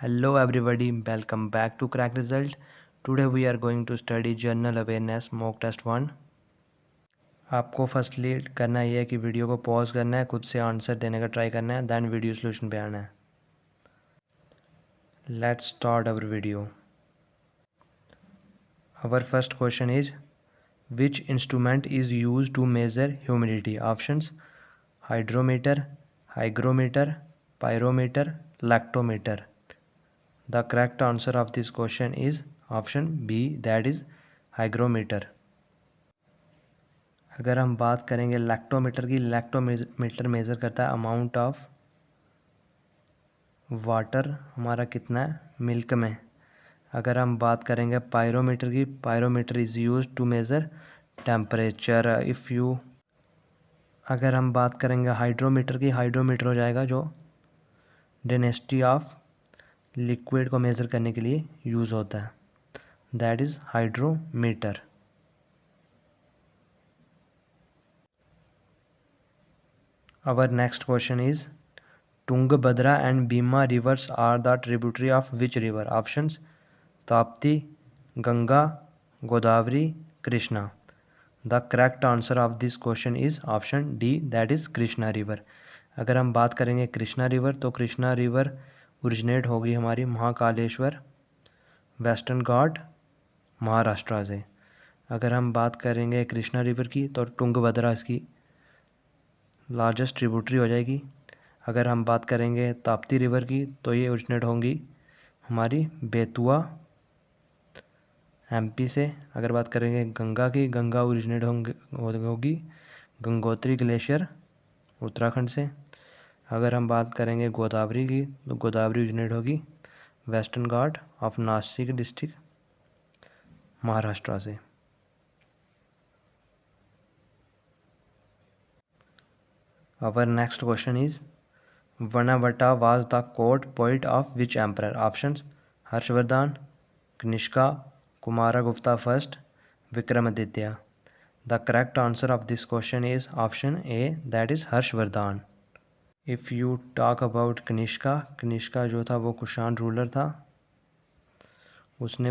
Hello everybody, welcome back to Crack Result. Today we are going to study General Awareness Mock Test 1. आपको firstly करना ये है कि video को pause करना है, खुद से आंसर देने का ट्राई करना है, देन वीडियो सोल्यूशन पे आना है. Let's start our video. Our first question is, which instrument is used to measure humidity? Options: hydrometer, hygrometer, pyrometer, lactometer. The correct answer of this question is option B, that is hygrometer. अगर हम बात करेंगे lactometer की, lactometer measure करता है amount of water हमारा कितना है मिल्क में. अगर हम बात करेंगे पायरोमीटर की, pyrometer is used to measure temperature. अगर हम बात करेंगे हाइड्रोमीटर की, हाइड्रोमीटर हो जाएगा जो डेंसिटी ऑफ लिक्विड को मेज़र करने के लिए यूज़ होता है, that is hydrometer. Our next question is, Tungabhadra and Bhima rivers are the tributary of which river? Options: Tapti, Ganga, Godavari, Krishna. The correct answer of this question is option D, that is Krishna river. अगर हम बात करेंगे Krishna river तो Krishna river originate होगी हमारी Mahakaleshwar western घाट महाराष्ट्र से. अगर हम बात करेंगे कृष्णा रिवर की तो तुंगभद्रा इसकी लार्जेस्ट ट्रिब्यूटरी हो जाएगी. अगर हम बात करेंगे ताप्ती रिवर की तो ये ओरिजिनेट होंगी हमारी बेतुआ एमपी से. अगर बात करेंगे गंगा की, गंगा ओरिजिनेट होगी गंगोत्री ग्लेशियर उत्तराखंड से. अगर हम बात करेंगे गोदावरी की तो गोदावरी ओरिजिनेट होगी western Ghat of Nashik district Maharashtra से. Our next question is, Vanavata was the court poet of which emperor? Options: Harshvardhan, Kanishka, Kumaragupta first, Vikramaditya. The correct answer of this question is option A, that is Harshvardhan. If you talk about Kanishka, Kanishka जो था वो Kushan ruler था. उसने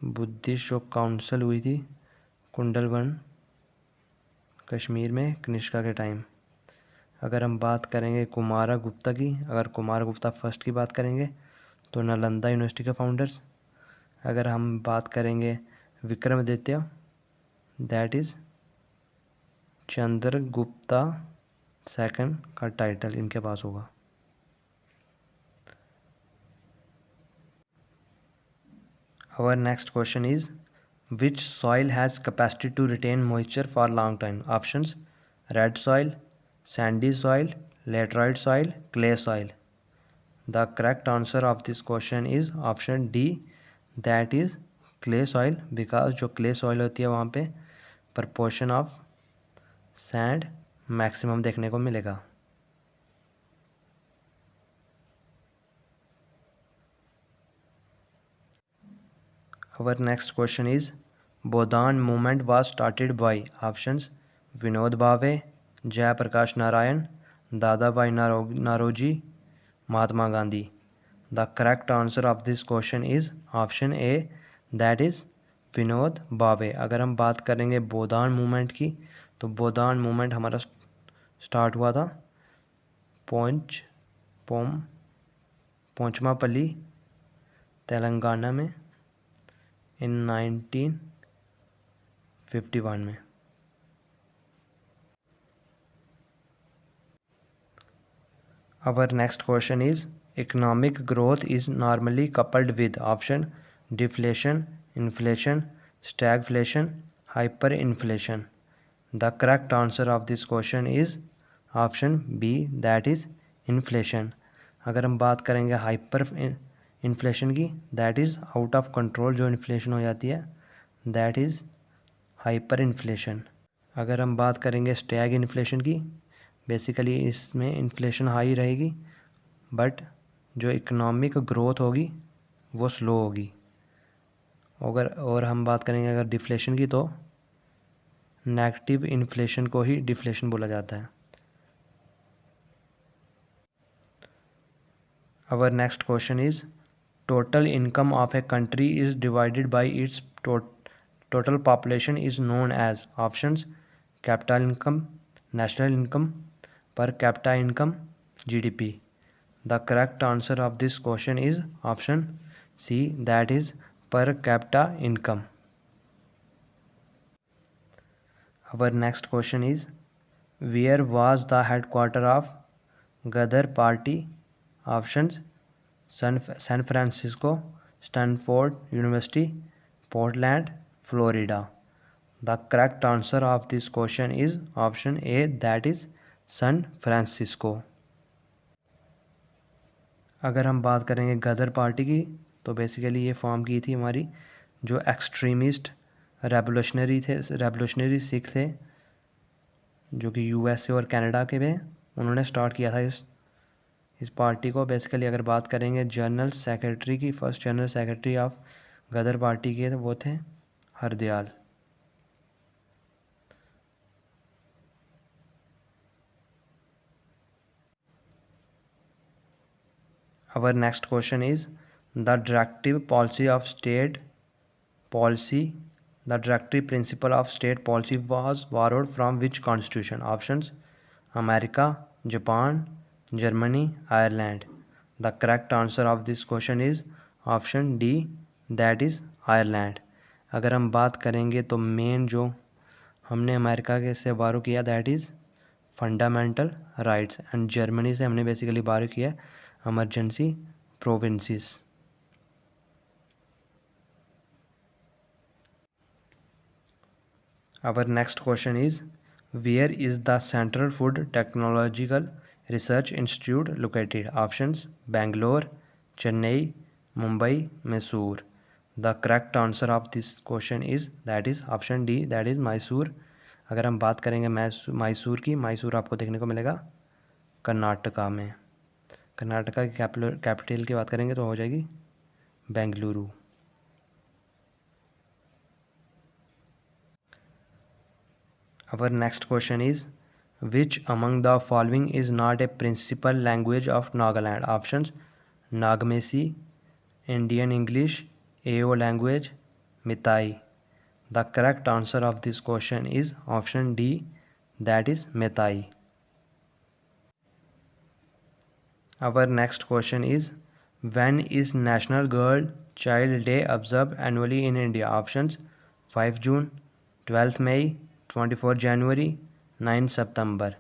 Buddhist जो council हुई थी कुंडलवन कश्मीर में कनिष्का के टाइम. अगर हम बात करेंगे कुमारगुप्ता की, अगर कुमारगुप्ता फर्स्ट की बात करेंगे तो नालंदा यूनिवर्सिटी के फाउंडर्स. अगर हम बात करेंगे Vikramaditya, that is Chandragupta second का टाइटल इनके पास होगा. Our next question is, which soil has capacity to retain moisture for long time? Options: red soil, sandy soil, laterite soil, clay soil. The correct answer of this question is option D, that is clay soil, because जो clay soil होती है वहाँ पे proportion of sand maximum देखने को मिलेगा. Our next question is, Bodhan movement was started by. Options: Vinod Bhave, Jai Prakash Narayan, Dadabhai Naroji, Mahatma Gandhi. The correct answer of this question is option A, that is Vinod भावे. अगर हम बात करेंगे बोधान movement की तो बोधान movement हमारा start हुआ था पोंचमापल्ली तेलंगाना में इन 1951 में. Our next question is, economic growth is normally coupled with. Option: deflation, inflation, stagflation, hyperinflation. The correct answer of this question is option B, that is inflation. अगर हम बात करेंगे हाइपर इन्फ्लेशन की, that is out of control जो inflation हो जाती है, that is hyper inflation. अगर हम बात करेंगे स्टैग इन्फ्लेशन की, बेसिकली इसमें इन्फ्लेशन हाई रहेगी बट जो इकोनॉमिक ग्रोथ होगी वो स्लो होगी. और हम बात करेंगे अगर डिफ्लेशन की तो नेगेटिव इन्फ्लेशन को ही डिफ्लेशन बोला जाता है. Our next question is, total income of a country is divided by its total population is known as. Options: capital income, national income, per capita income, GDP. The correct answer of this question is option C, that is per capita income. Our next question is, where was the headquarters of Ghadar Party? Options: San Francisco, Stanford University, Portland, Florida. The correct answer of this question is option A, that is San Francisco. अगर हम बात करेंगे गदर party की, तो basically ये form की थी हमारी जो एक्सट्रीमिस्ट रेवोल्यूशनरी सिख थे, जो कि यूएसए और कनाडा के में उन्होंने स्टार्ट किया था इस पार्टी को। बेसिकली अगर बात करेंगे जनरल सेक्रेटरी की, first general secretary of Ghadar party के वो थे Hardayal. Our next question is, the directive principle of state policy was borrowed from which constitution? Options: America, Japan, Germany, Ireland. The correct answer of this question is option D, that is Ireland. अगर हम बात करेंगे तो main जो हमने America के से बारो किया that is fundamental rights, and Germany से हमने बेसिकली बारो किया emergency provinces. Our next question is, where is the Central Food Technological Research Institute located? Options: Bangalore, Chennai, Mumbai, Mysore. The correct answer of this question is that is option D, that is Mysore. अगर हम बात करेंगे मैसूर की, मैसूर आपको देखने को मिलेगा कर्नाटका में। कर्नाटका की कैपिटल की बात करेंगे तो हो जाएगी Bengaluru. Our next question is, which among the following is not a principal language of Nagaland? Options: Nagamesi, Indian English, AO language, Meitei. The correct answer of this question is option D, that is Meitei. Our next question is, when is National Girl Child Day observed annually in India? Options: 5 June, 12th May, 24 January, 9 September.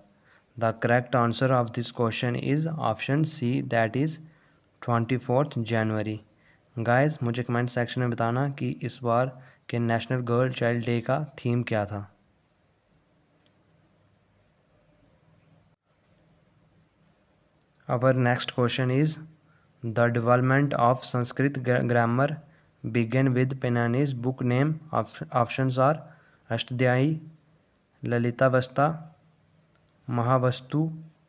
The correct answer of this question is option C, that is 24th January. Guys मुझे comment section में बताना कि इस बार के national girl child day का theme क्या था। Our next question is, the development of Sanskrit grammar began with Panini's book name. Options are Ashtadhyayi, Lalitavasta, Mahavastu,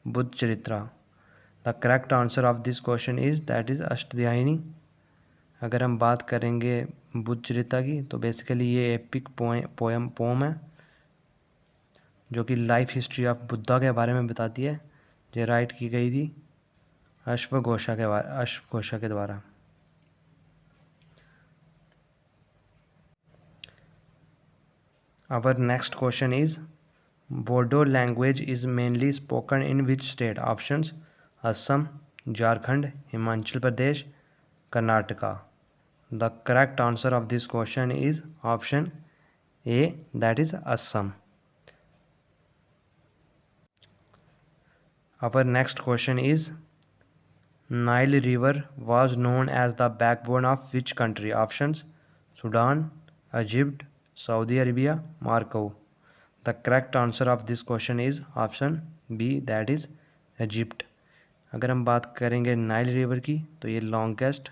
Buddhacharitra. The correct answer of this question is that is Ashtadhyayi. अगर हम बात करेंगे बुद्धचरिता की, तो basically ये epic pome है जो कि लाइफ हिस्ट्री ऑफ बुद्धा के बारे में बताती है, जो राइट की गई थी अश्वघोषा के द्वारा। Our next question is, Bodo language is mainly spoken in which state? Options: Assam, Jharkhand, Himachal Pradesh, Karnataka. The correct answer of this question is option A, that is Assam. Our next question is, Nile River was known as the backbone of which country? Options: Sudan, Egypt, Saudi Arabia, Morocco. The correct answer of this question is option B, that is Egypt. अगर हम बात करेंगे Nile river की, तो ये longest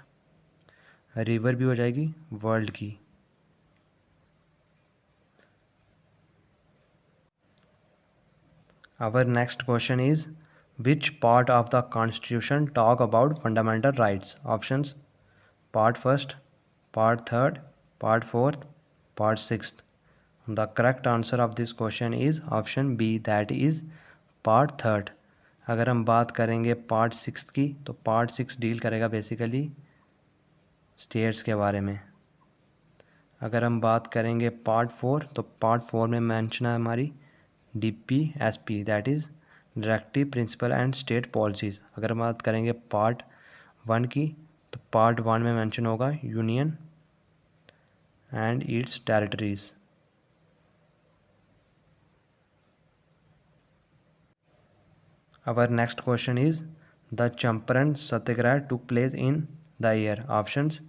river भी हो जाएगी वर्ल्ड की। Our next question is, which part of the Constitution talk about fundamental rights? Options: Part 1st, Part 3rd, Part 4th, Part 6th. The correct answer of this question is option B, that is Part 3rd. अगर हम बात करेंगे part 6 की, तो part 6 deal करेगा basically states के बारे में। अगर हम बात करेंगे पार्ट 4, तो पार्ट 4 में मेंशन है हमारी DPSP, that is directive principle and state policies. अगर हम बात करेंगे पार्ट 1 की, तो पार्ट 1 में मेंशन होगा union and it's territories. Our next question is, the Champaran Satyagraha took place in the year. Options: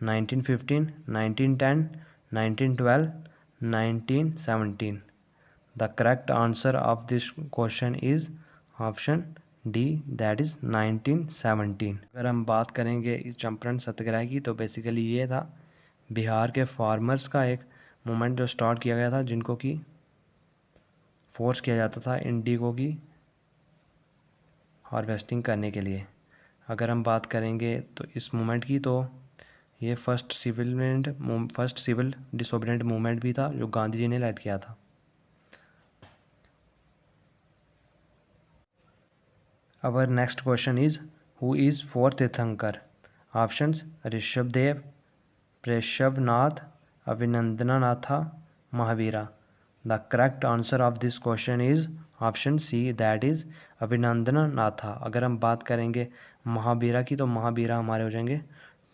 1915, 1910, 1912, 1917. The correct answer of this question is option D, that is 1917. अगर हम बात करेंगे इस चंपारण सत्याग्रह की, तो बेसिकली ये था बिहार के फार्मर्स का एक मूवमेंट जो स्टार्ट किया गया था, जिनको कि फोर्स किया जाता था इंडिगो की हार्वेस्टिंग करने के लिए। अगर हम बात करेंगे तो इस मूवमेंट की, तो ये फर्स्ट सिविल डिसोबीडिएंट मूवमेंट भी था जो गांधी जी ने लीड किया था। Our next question is, who is fourth Tirthankar? Options: Rishabhdev, Parshvanath, Abhinandanatha, Mahavira. The correct answer of this question is option C, that is Abhinandanatha. अगर हम बात करेंगे महावीरा की, तो महावीरा हमारे हो जाएंगे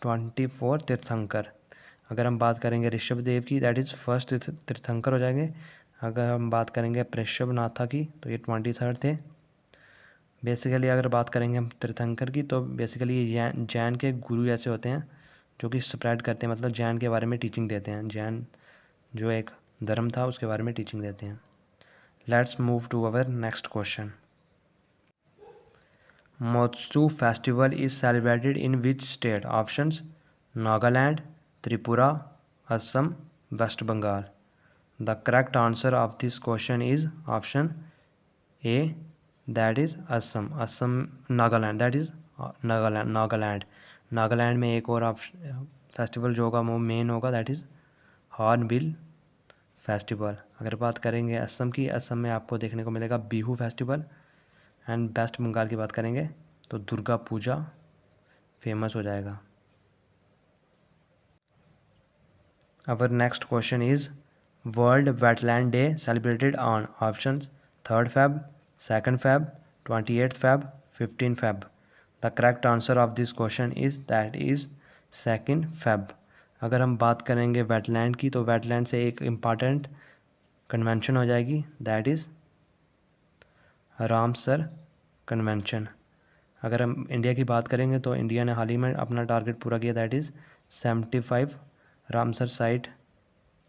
24 तीर्थंकर। अगर हम बात करेंगे ऋषभदेव की, दैट इज़ फर्स्ट तीर्थंकर हो जाएंगे। अगर हम बात करेंगे प्रेषवनाथा की, तो ये 23rd थे। बेसिकली अगर बात करेंगे हम तीर्थंकर की, तो बेसिकली ये जैन के गुरु ऐसे होते हैं जो कि स्प्रेड करते हैं, मतलब जैन के बारे में टीचिंग देते हैं। जैन जो एक धर्म था उसके बारे में टीचिंग देते हैं। Let's move to our next question. Moatsu festival is celebrated in which state? Options: Nagaland, Tripura, Assam, West Bengal. The correct answer of this question is option A, that is Assam, Nagaland, that is Nagaland में एक और फेस्टिवल जो होगा वो मेन होगा, दैट इज़ हॉर्नबिल फेस्टिवल। अगर बात करेंगे असम की, असम में आपको देखने को मिलेगा Bihu festival. And West Bengal की बात करेंगे तो दुर्गा पूजा फेमस हो जाएगा। Our next question is, world wetland day celebrated on? Options: 3rd Feb, 2nd Feb, 28th Feb, 15 Feb. The correct answer of this question is that is 2nd Feb. अगर हम बात करेंगे वेटलैंड की, तो वेटलैंड से एक इम्पॉर्टेंट कन्वेंशन हो जाएगी, दैट इज़ रामसर कन्वेंशन। अगर हम इंडिया की बात करेंगे, तो इंडिया ने हाल ही में अपना टारगेट पूरा किया, दैट इज़ 75 रामसर साइट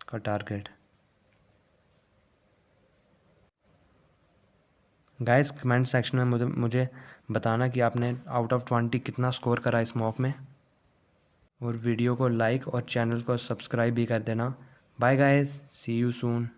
का टारगेट। गाइस कमेंट सेक्शन में मुझे बताना कि आपने आउट ऑफ 20 कितना स्कोर करा इस मॉक में, और वीडियो को लाइक और चैनल को सब्सक्राइब भी कर देना। Bye guys, see you soon.